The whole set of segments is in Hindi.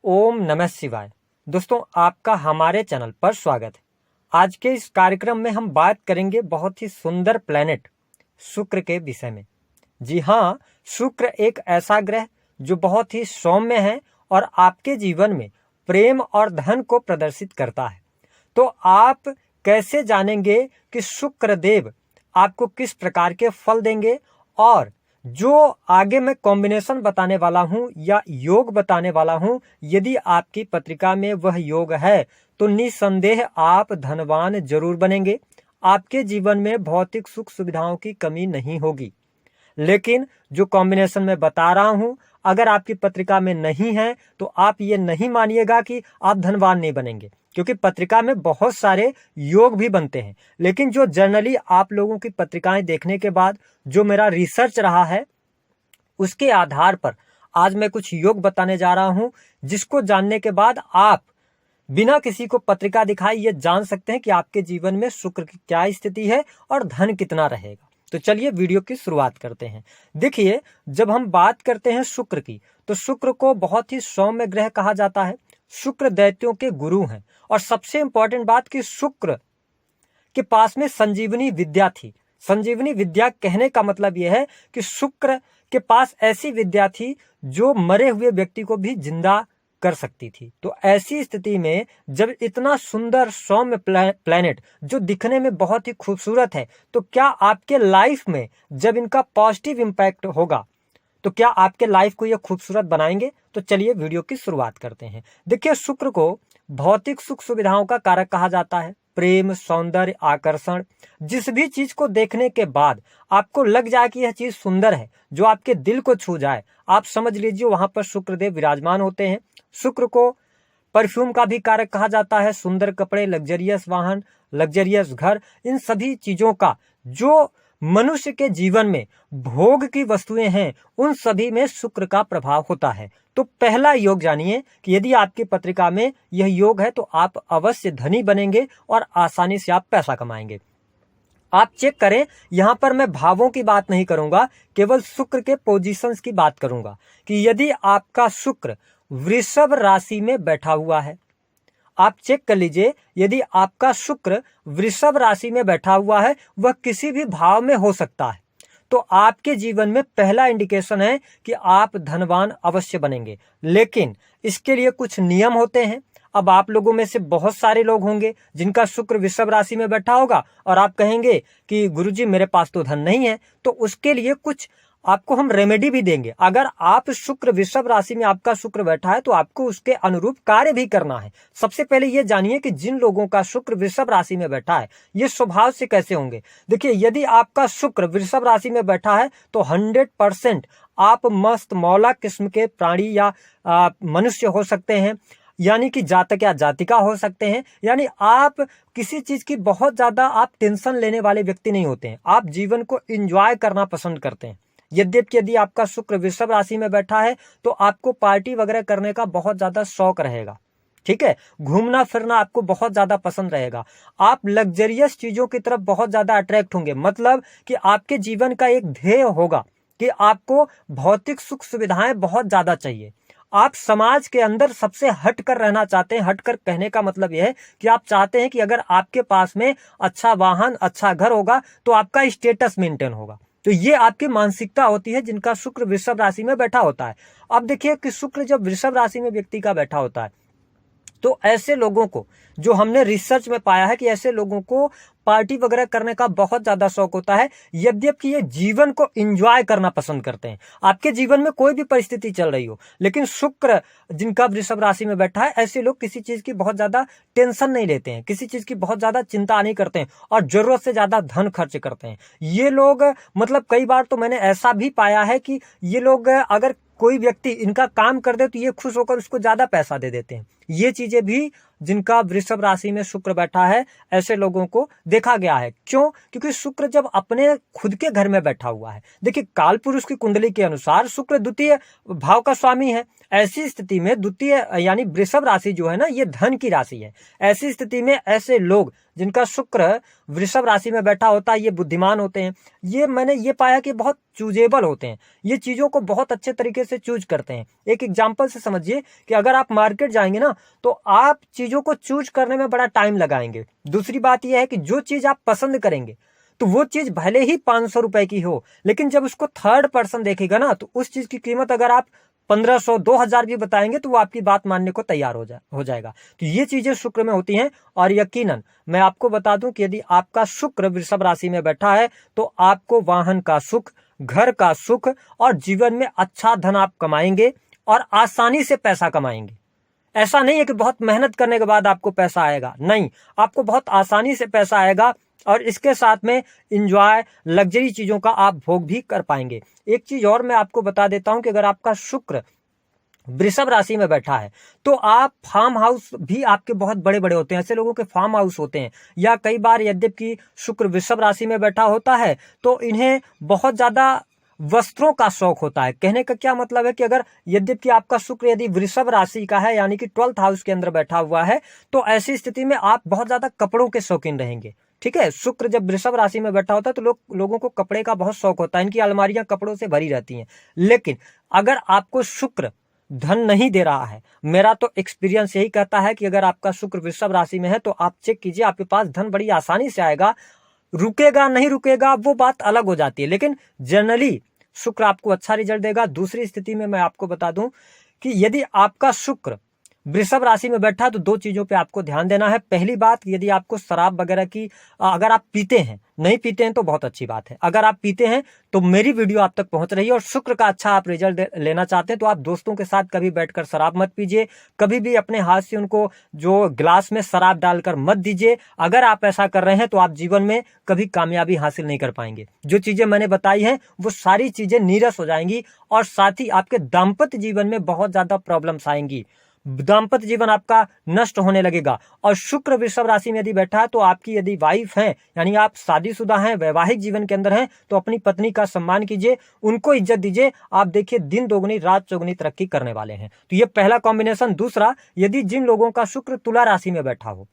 ओम नमः शिवाय। दोस्तों, आपका हमारे चैनल पर स्वागत है। आज के इस कार्यक्रम में हम बात करेंगे बहुत ही सुंदर प्लैनेट शुक्र के विषय में। जी हाँ, शुक्र एक ऐसा ग्रह जो बहुत ही सौम्य है और आपके जीवन में प्रेम और धन को प्रदर्शित करता है। तो आप कैसे जानेंगे कि शुक्र देव आपको किस प्रकार के फल देंगे, और जो आगे मैं कॉम्बिनेशन बताने वाला हूं या योग बताने वाला हूं, यदि आपकी पत्रिका में वह योग है तो निसंदेह आप धनवान जरूर बनेंगे। आपके जीवन में भौतिक सुख सुविधाओं की कमी नहीं होगी। लेकिन जो कॉम्बिनेशन मैं बता रहा हूं, अगर आपकी पत्रिका में नहीं है तो आप ये नहीं मानिएगा कि आप धनवान नहीं बनेंगे, क्योंकि पत्रिका में बहुत सारे योग भी बनते हैं। लेकिन जो जनरली आप लोगों की पत्रिकाएं देखने के बाद जो मेरा रिसर्च रहा है, उसके आधार पर आज मैं कुछ योग बताने जा रहा हूं, जिसको जानने के बाद आप बिना किसी को पत्रिका दिखाए ये जान सकते हैं कि आपके जीवन में शुक्र की क्या स्थिति है और धन कितना रहेगा। तो चलिए वीडियो की शुरुआत करते हैं। देखिए, जब हम बात करते हैं शुक्र की, तो शुक्र को बहुत ही सौम्य ग्रह कहा जाता है। शुक्र दैत्यों के गुरु हैं, और सबसे इंपॉर्टेंट बात कि शुक्र के पास में संजीवनी विद्या थी। संजीवनी विद्या कहने का मतलब यह है कि शुक्र के पास ऐसी विद्या थी जो मरे हुए व्यक्ति को भी जिंदा कर सकती थी। तो ऐसी स्थिति में जब इतना सुंदर सौम्य प्लैनेट जो दिखने में बहुत ही खूबसूरत है, तो क्या आपके लाइफ में जब इनका पॉजिटिव इंपैक्ट होगा तो क्या आपके लाइफ को ये खूबसूरत बनाएंगे? तो चलिए वीडियो की शुरुआत करते हैं। देखिए, शुक्र को भौतिक सुख सुविधाओं का कारक कहा जाता है। प्रेम, सौंदर्य, आकर्षण, जिस भी चीज को देखने के बाद आपको लग जाए कि यह चीज सुंदर है, जो आपके दिल को छू जाए, आप समझ लीजिए वहां पर शुक्रदेव विराजमान होते हैं। शुक्र को परफ्यूम का भी कारक कहा जाता है। सुंदर कपड़े, लग्जरियस वाहन, लग्जरियस घर, इन सभी चीजों का जो मनुष्य के जीवन में भोग की वस्तुएं हैं, उन सभी में शुक्र का प्रभाव होता है। तो पहला योग जानिए कि यदि आपकी पत्रिका में यह योग है तो आप अवश्य धनी बनेंगे और आसानी से आप पैसा कमाएंगे। आप चेक करें, यहां पर मैं भावों की बात नहीं करूंगा, केवल शुक्र के पोजीशंस की बात करूंगा कि यदि आपका शुक्र वृषभ राशि में बैठा हुआ है, आप चेक कर लीजिए, यदि आपका शुक्र वृषभ राशि में बैठा हुआ है, वह किसी भी भाव में हो सकता है, तो आपके जीवन में पहला इंडिकेशन है कि आप धनवान अवश्य बनेंगे। लेकिन इसके लिए कुछ नियम होते हैं। अब आप लोगों में से बहुत सारे लोग होंगे जिनका शुक्र वृषभ राशि में बैठा होगा और आप कहेंगे कि गुरुजी मेरे पास तो धन नहीं है। तो उसके लिए कुछ आपको हम रेमेडी भी देंगे। अगर आप शुक्र वृषभ राशि में आपका शुक्र बैठा है तो आपको उसके अनुरूप कार्य भी करना है। सबसे पहले ये जानिए कि जिन लोगों का शुक्र वृषभ राशि में बैठा है, ये स्वभाव से कैसे होंगे। देखिए, यदि आपका शुक्र वृषभ राशि में बैठा है तो 100% आप मस्त मौला किस्म के प्राणी या मनुष्य हो सकते हैं, यानी कि जातक या जातिका हो सकते हैं। यानी आप किसी चीज की बहुत ज्यादा आप टेंशन लेने वाले व्यक्ति नहीं होते हैं। आप जीवन को एंजॉय करना पसंद करते हैं। यदि आपका शुक्र वृषभ राशि में बैठा है तो आपको पार्टी वगैरह करने का बहुत ज्यादा शौक रहेगा, ठीक है। घूमना फिरना आपको बहुत ज्यादा पसंद रहेगा। आप लग्जरियस चीजों की तरफ बहुत ज्यादा अट्रैक्ट होंगे। मतलब कि आपके जीवन का एक ध्येय होगा कि आपको भौतिक सुख सुविधाएं बहुत ज्यादा चाहिए। आप समाज के अंदर सबसे हटकर रहना चाहते हैं। हटकर कहने का मतलब यह है कि आप चाहते हैं कि अगर आपके पास में अच्छा वाहन, अच्छा घर होगा तो आपका स्टेटस मेंटेन होगा। तो ये आपकी मानसिकता होती है जिनका शुक्र वृषभ राशि में बैठा होता है। अब देखिए कि शुक्र जब वृषभ राशि में व्यक्ति का बैठा होता है तो ऐसे लोगों को, जो हमने रिसर्च में पाया है कि ऐसे लोगों को पार्टी वगैरह करने का बहुत ज्यादा शौक होता है, यद्यपि ये जीवन को एंजॉय करना पसंद करते हैं। आपके जीवन में कोई भी परिस्थिति चल रही हो, लेकिन शुक्र जिनका वृषभ राशि में बैठा है, ऐसे लोग किसी चीज की बहुत ज्यादा टेंशन नहीं लेते हैं, किसी चीज की बहुत ज्यादा चिंता नहीं करते हैं और जरूरत से ज्यादा धन खर्च करते हैं। ये लोग मतलब कई बार तो मैंने ऐसा भी पाया है कि ये लोग अगर कोई व्यक्ति इनका काम कर दे तो ये खुश होकर उसको ज्यादा पैसा दे देते हैं। ये चीजें भी जिनका वृषभ राशि में शुक्र बैठा है, ऐसे लोगों को देखा गया है। क्यों? क्योंकि शुक्र जब अपने खुद के घर में बैठा हुआ है, देखिए काल पुरुष की कुंडली के अनुसार शुक्र द्वितीय भाव का स्वामी है। ऐसी स्थिति में द्वितीय यानी वृषभ राशि जो है ना, ये धन की राशि है। ऐसी स्थिति में ऐसे लोग जिनका शुक्र वृषभ राशि में बैठा होता है, ये बुद्धिमान होते हैं। ये मैंने ये पाया कि बहुत चूजेबल होते हैं, ये चीजों को बहुत अच्छे तरीके से चूज करते हैं। एक एग्जांपल से समझिए कि अगर आप मार्केट जाएंगे ना, तो आप चीजों को चूज करने में बड़ा टाइम लगाएंगे। दूसरी बात यह है कि जो चीज आप पसंद करेंगे, तो वो चीज भले ही 500 रुपए की हो, लेकिन जब उसको थर्ड पर्सन देखेगा ना, तो उस चीज की कीमत अगर आप 1500 2000 भी बताएंगे, तो वो आपकी बात मानने को तैयार हो जाएगा। तो ये चीजें शुक्र में होती हैं। और यकीनन मैं आपको बता दूं कि यदि आपका शुक्र वृषभ राशि में बैठा है, तो आपको वाहन का सुख, घर का सुख और जीवन में अच्छा धन आप कमाएंगे और आसानी से पैसा कमाएंगे। ऐसा नहीं है कि बहुत मेहनत करने के बाद आपको पैसा आएगा, नहीं, आपको बहुत आसानी से पैसा आएगा और इसके साथ में इंजॉय, लग्जरी चीजों का आप भोग भी कर पाएंगे। एक चीज और मैं आपको बता देता हूं कि अगर आपका शुक्र वृषभ राशि में बैठा है, तो आप फार्म हाउस भी आपके बहुत बड़े बड़े होते हैं। ऐसे लोगों के फार्म हाउस होते हैं। या कई बार यद्यपि शुक्र वृषभ राशि में बैठा होता है, तो इन्हें बहुत ज्यादा वस्त्रों का शौक होता है। कहने का क्या मतलब है कि अगर यद्यपि आपका शुक्र यदि वृषभ राशि का है, यानी कि 12th हाउस के अंदर बैठा हुआ है, तो ऐसी स्थिति में आप बहुत ज्यादा कपड़ों के शौकीन रहेंगे। ठीक है, शुक्र जब वृषभ राशि में बैठा होता है, तो लोगों को कपड़े का बहुत शौक होता है। इनकी अलमारियां कपड़ों से भरी रहती हैं। लेकिन अगर आपको शुक्र धन नहीं दे रहा है, मेरा तो एक्सपीरियंस यही कहता है कि अगर आपका शुक्र वृषभ राशि में है, तो आप चेक कीजिए, आपके पास धन बड़ी आसानी से आएगा। रुकेगा नहीं रुकेगा वो बात अलग हो जाती है, लेकिन जनरली शुक्र आपको अच्छा रिजल्ट देगा। दूसरी स्थिति में मैं आपको बता दूं कि यदि आपका शुक्र वृषभ राशि में बैठा है, तो दो चीजों पे आपको ध्यान देना है। पहली बात, यदि आपको शराब वगैरह की, अगर आप पीते हैं, नहीं पीते हैं तो बहुत अच्छी बात है। अगर आप पीते हैं तो मेरी वीडियो आप तक पहुंच रही है और शुक्र का अच्छा आप रिजल्ट लेना चाहते हैं, तो आप दोस्तों के साथ कभी बैठकर शराब मत पीजिए। कभी भी अपने हाथ से उनको जो ग्लास में शराब डालकर मत दीजिए। अगर आप ऐसा कर रहे हैं, तो आप जीवन में कभी कामयाबी हासिल नहीं कर पाएंगे। जो चीजें मैंने बताई हैं, वो सारी चीजें नीरस हो जाएंगी और साथ ही आपके दाम्पत्य जीवन में बहुत ज्यादा प्रॉब्लम्स आएंगी। दाम्पत्य जीवन आपका नष्ट होने लगेगा। और शुक्र वृषभ राशि में यदि बैठा है, तो आपकी यदि वाइफ है, यानी आप शादीशुदा हैं, वैवाहिक जीवन के अंदर हैं, तो अपनी पत्नी का सम्मान कीजिए, उनको इज्जत दीजिए। आप देखिए दिन दोगुनी रात चौगुनी तरक्की करने वाले हैं। तो ये पहला कॉम्बिनेशन। दूसरा, यदि जिन लोगों का शुक्र तुला राशि में बैठा हो,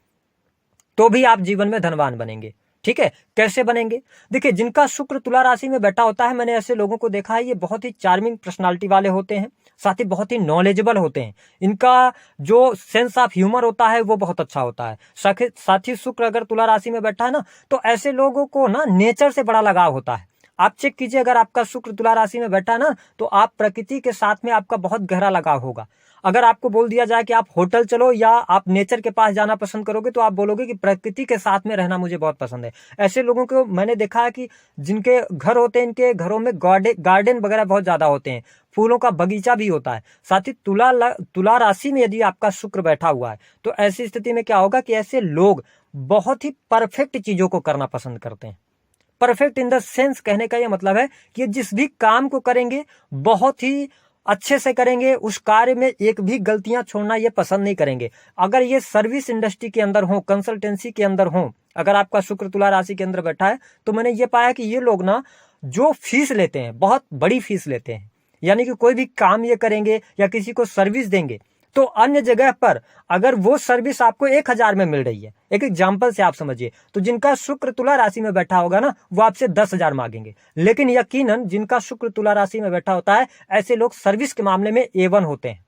तो भी आप जीवन में धनवान बनेंगे। ठीक है, कैसे बनेंगे? देखिए, जिनका शुक्र तुला राशि में बैठा होता है, मैंने ऐसे लोगों को देखा है, ये बहुत ही चार्मिंग पर्सनालिटी वाले होते हैं, साथ ही बहुत ही नॉलेजेबल होते हैं। इनका जो सेंस ऑफ ह्यूमर होता है, वो बहुत अच्छा होता है। साथ ही शुक्र अगर तुला राशि में बैठा है ना, तो ऐसे लोगों को ना नेचर से बड़ा लगाव होता है। आप चेक कीजिए, अगर आपका शुक्र तुला राशि में बैठा है ना, तो आप प्रकृति के साथ में आपका बहुत गहरा लगाव होगा। अगर आपको बोल दिया जाए कि आप होटल चलो या आप नेचर के पास जाना पसंद करोगे, तो आप बोलोगे कि प्रकृति के साथ में रहना मुझे बहुत पसंद है। ऐसे लोगों को मैंने देखा है कि जिनके घर होते हैं, इनके घरों में गार्डन वगैरह बहुत ज्यादा होते हैं, फूलों का बगीचा भी होता है। साथ ही तुला राशि में यदि आपका शुक्र बैठा हुआ है, तो ऐसी स्थिति में क्या होगा कि ऐसे लोग बहुत ही परफेक्ट चीजों को करना पसंद करते हैं। परफेक्ट इन द सेंस, कहने का यह मतलब है कि जिस भी काम को करेंगे बहुत ही अच्छे से करेंगे। उस कार्य में एक भी गलतियां छोड़ना ये पसंद नहीं करेंगे। अगर ये सर्विस इंडस्ट्री के अंदर हो, कंसल्टेंसी के अंदर हो, अगर आपका शुक्र तुला राशि के अंदर बैठा है, तो मैंने ये पाया कि ये लोग ना जो फीस लेते हैं, बहुत बड़ी फीस लेते हैं। यानी कि कोई भी काम ये करेंगे या किसी को सर्विस देंगे, तो अन्य जगह पर अगर वो सर्विस आपको 1000 में मिल रही है, एक एग्जांपल से आप समझिए, तो जिनका शुक्र तुला राशि में बैठा होगा ना, वो आपसे 10,000 मांगेंगे। लेकिन यकीनन जिनका शुक्र तुला राशि में बैठा होता है, ऐसे लोग सर्विस के मामले में A1 होते हैं।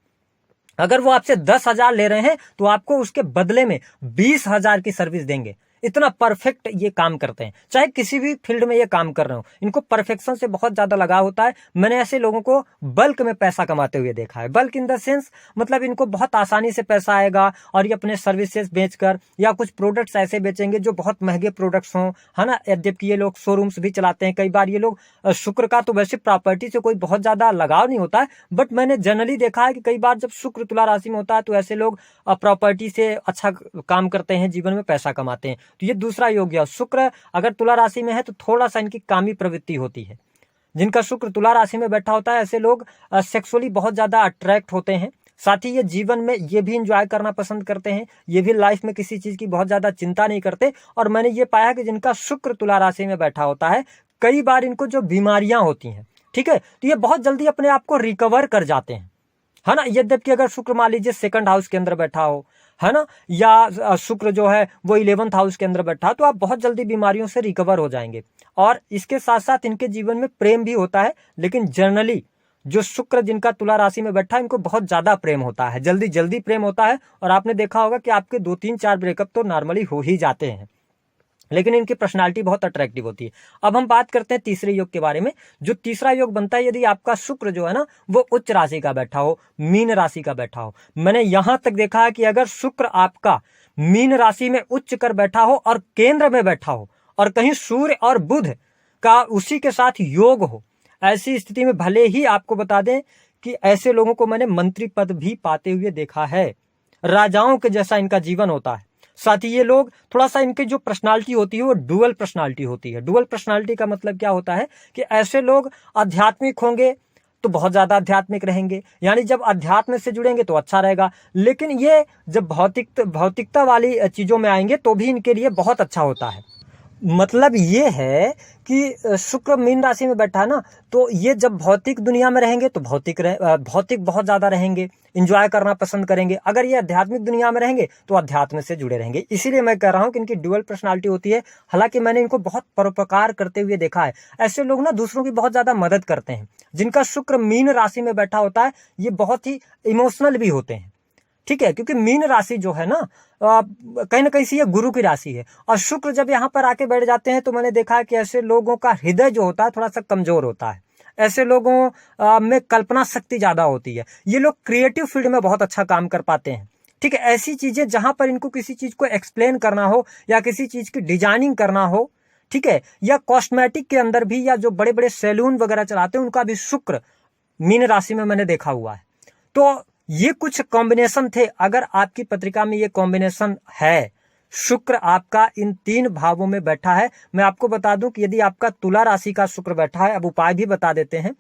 अगर वो आपसे 10,000 ले रहे हैं, तो आपको उसके बदले में 20,000 की सर्विस देंगे। इतना परफेक्ट ये काम करते हैं, चाहे किसी भी फील्ड में ये काम कर रहे हो। इनको परफेक्शन से बहुत ज्यादा लगाव होता है। मैंने ऐसे लोगों को बल्क में पैसा कमाते हुए देखा है। बल्क इन द सेंस, मतलब इनको बहुत आसानी से पैसा आएगा और ये अपने सर्विसेज बेचकर या कुछ प्रोडक्ट्स ऐसे बेचेंगे जो बहुत महंगे प्रोडक्ट्स हों, है ना। यद्यपि ये लोग शोरूम्स भी चलाते हैं। कई बार ये लोग, शुक्र का तो वैसे प्रॉपर्टी से कोई बहुत ज्यादा लगाव नहीं होता है, बट मैंने जनरली देखा है कि कई बार जब शुक्र तुला राशि में होता है, तो ऐसे लोग प्रॉपर्टी से अच्छा काम करते हैं, जीवन में पैसा कमाते हैं। तो ये दूसरा योग है। शुक्र अगर तुला राशि में है, तो थोड़ा सा इनकी कामी प्रवृत्ति होती है। जिनका शुक्र तुला राशि में बैठा होता है, ऐसे लोग सेक्सुअली बहुत ज्यादा अट्रैक्ट होते हैं। साथ ही ये जीवन में ये भी इंजॉय करना पसंद करते हैं, ये भी लाइफ में किसी चीज की बहुत ज्यादा चिंता नहीं करते। और मैंने ये पाया कि जिनका शुक्र तुला राशि में बैठा होता है, कई बार इनको जो बीमारियां होती हैं, ठीक है, तो ये बहुत जल्दी अपने आप को रिकवर कर जाते हैं, है ना। यद्यपि अगर शुक्र मान लीजिए सेकंड हाउस के अंदर बैठा हो, है ना, या शुक्र जो है वो 11th हाउस के अंदर बैठा, तो आप बहुत जल्दी बीमारियों से रिकवर हो जाएंगे। और इसके साथ साथ इनके जीवन में प्रेम भी होता है, लेकिन जनरली जो शुक्र जिनका तुला राशि में बैठा है, इनको बहुत ज्यादा प्रेम होता है, जल्दी जल्दी प्रेम होता है। और आपने देखा होगा कि आपके 2-3-4 ब्रेकअप तो नॉर्मली हो ही जाते हैं, लेकिन इनकी पर्सनालिटी बहुत अट्रैक्टिव होती है। अब हम बात करते हैं तीसरे योग के बारे में। जो तीसरा योग बनता है, यदि आपका शुक्र जो है ना वो उच्च राशि का बैठा हो, मीन राशि का बैठा हो। मैंने यहां तक देखा है कि अगर शुक्र आपका मीन राशि में उच्च कर बैठा हो और केंद्र में बैठा हो, और कहीं सूर्य और बुध का उसी के साथ योग हो, ऐसी स्थिति में भले ही आपको बता दें कि ऐसे लोगों को मैंने मंत्री पद भी पाते हुए देखा है। राजाओं के जैसा इनका जीवन होता है। साथ ही ये लोग थोड़ा सा, इनकी जो पर्सनालिटी होती है वो डुअल पर्सनालिटी होती है। डुअल पर्सनालिटी का मतलब क्या होता है कि ऐसे लोग आध्यात्मिक होंगे तो बहुत ज्यादा आध्यात्मिक रहेंगे, यानी जब अध्यात्म से जुड़ेंगे तो अच्छा रहेगा, लेकिन ये जब भौतिकता वाली चीजों में आएंगे तो भी इनके लिए बहुत अच्छा होता है। मतलब ये है कि शुक्र मीन राशि में बैठा है ना, तो ये जब भौतिक दुनिया में रहेंगे तो भौतिक बहुत ज्यादा रहेंगे, इंजॉय करना पसंद करेंगे। अगर ये आध्यात्मिक दुनिया में रहेंगे तो अध्यात्म से जुड़े रहेंगे। इसीलिए मैं कह रहा हूं कि इनकी ड्यूअल पर्सनालिटी होती है। हालांकि मैंने इनको बहुत परोपकार करते हुए देखा है। ऐसे लोग ना दूसरों की बहुत ज्यादा मदद करते हैं। जिनका शुक्र मीन राशि में बैठा होता है, ये बहुत ही इमोशनल भी होते हैं, ठीक है, क्योंकि मीन राशि जो है ना कहीं ना कहीं से ये गुरु की राशि है। और शुक्र जब यहाँ पर आके बैठ जाते हैं तो मैंने देखा है कि ऐसे लोगों का हृदय जो होता है थोड़ा सा कमजोर होता है। ऐसे लोगों में कल्पना शक्ति ज्यादा होती है। ये लोग क्रिएटिव फील्ड में बहुत अच्छा काम कर पाते हैं, ठीक है। ऐसी चीजें जहां पर इनको किसी चीज को एक्सप्लेन करना हो या किसी चीज की डिजाइनिंग करना हो, ठीक है, या कॉस्मेटिक के अंदर भी, या जो बड़े बड़े सैलून वगैरह चलाते हैं उनका भी शुक्र मीन राशि में मैंने देखा हुआ है। तो ये कुछ कॉम्बिनेशन थे। अगर आपकी पत्रिका में ये कॉम्बिनेशन है, शुक्र आपका इन 3 भावों में बैठा है। मैं आपको बता दूं कि यदि आपका तुला राशि का शुक्र बैठा है, अब उपाय भी बता देते हैं।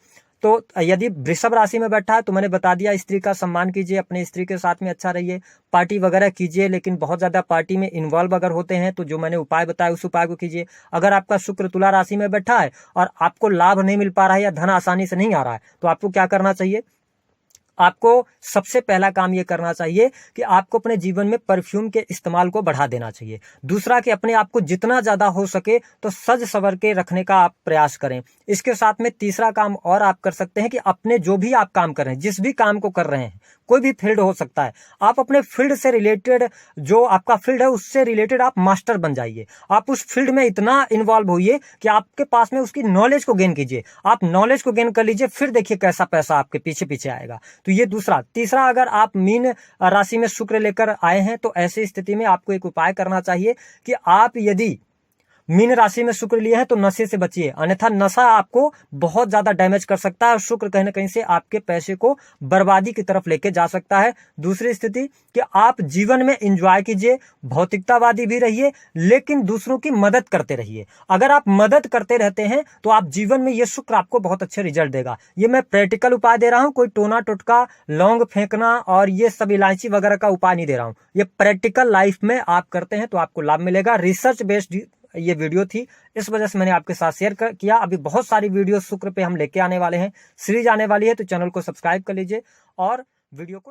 तो यदि वृषभ राशि में बैठा है तो मैंने बता दिया, स्त्री का सम्मान कीजिए, अपने स्त्री के साथ में अच्छा रहिए, पार्टी वगैरह कीजिए, लेकिन बहुत ज्यादा पार्टी में इन्वॉल्व अगर होते हैं तो जो मैंने उपाय बताया उस उपाय को कीजिए। अगर आपका शुक्र तुला राशि में बैठा है और आपको लाभ नहीं मिल पा रहा है या धन आसानी से नहीं आ रहा है, तो आपको क्या करना चाहिए? आपको सबसे पहला काम ये करना चाहिए कि आपको अपने जीवन में परफ्यूम के इस्तेमाल को बढ़ा देना चाहिए। दूसरा कि अपने आप को जितना ज्यादा हो सके तो सज सवर के रखने का आप प्रयास करें। इसके साथ में तीसरा काम और आप कर सकते हैं कि अपने जो भी आप काम कर रहे हैं, जिस भी काम को कर रहे हैं, कोई भी फील्ड हो सकता है, आप अपने फील्ड से रिलेटेड, जो आपका फील्ड है उससे रिलेटेड आप मास्टर बन जाइए। आप उस फील्ड में इतना इन्वॉल्व होइए कि आपके पास में उसकी नॉलेज को गेन कीजिए। आप नॉलेज को गेन कर लीजिए, फिर देखिए कैसा पैसा आपके पीछे पीछे आएगा। तो ये दूसरा। तीसरा, अगर आप मीन राशि में शुक्र लेकर आए हैं तो ऐसी स्थिति में आपको एक उपाय करना चाहिए कि आप यदि मीन राशि में शुक्र लिए हैं तो नशे से बचिए, अन्यथा नशा आपको बहुत ज्यादा डैमेज कर सकता है और शुक्र कहीं ना कहीं से आपके पैसे को बर्बादी की तरफ लेके जा सकता है। दूसरी स्थिति कि आप जीवन में एंजॉय कीजिए, भौतिकतावादी भी रहिए, लेकिन दूसरों की मदद करते रहिए। अगर आप मदद करते रहते हैं तो आप जीवन में ये शुक्र आपको बहुत अच्छे रिजल्ट देगा। ये मैं प्रैक्टिकल उपाय दे रहा हूं, कोई टोना टोटका, लौंग फेंकना और ये सब इलायची वगैरह का उपाय नहीं दे रहा हूं। ये प्रैक्टिकल लाइफ में आप करते हैं तो आपको लाभ मिलेगा। रिसर्च बेस्ड ये वीडियो थी, इस वजह से मैंने आपके साथ शेयर किया। अभी बहुत सारी वीडियो शुक्र पे हम लेके आने वाले हैं, सीरीज आने वाली है, तो चैनल को सब्सक्राइब कर लीजिए और वीडियो को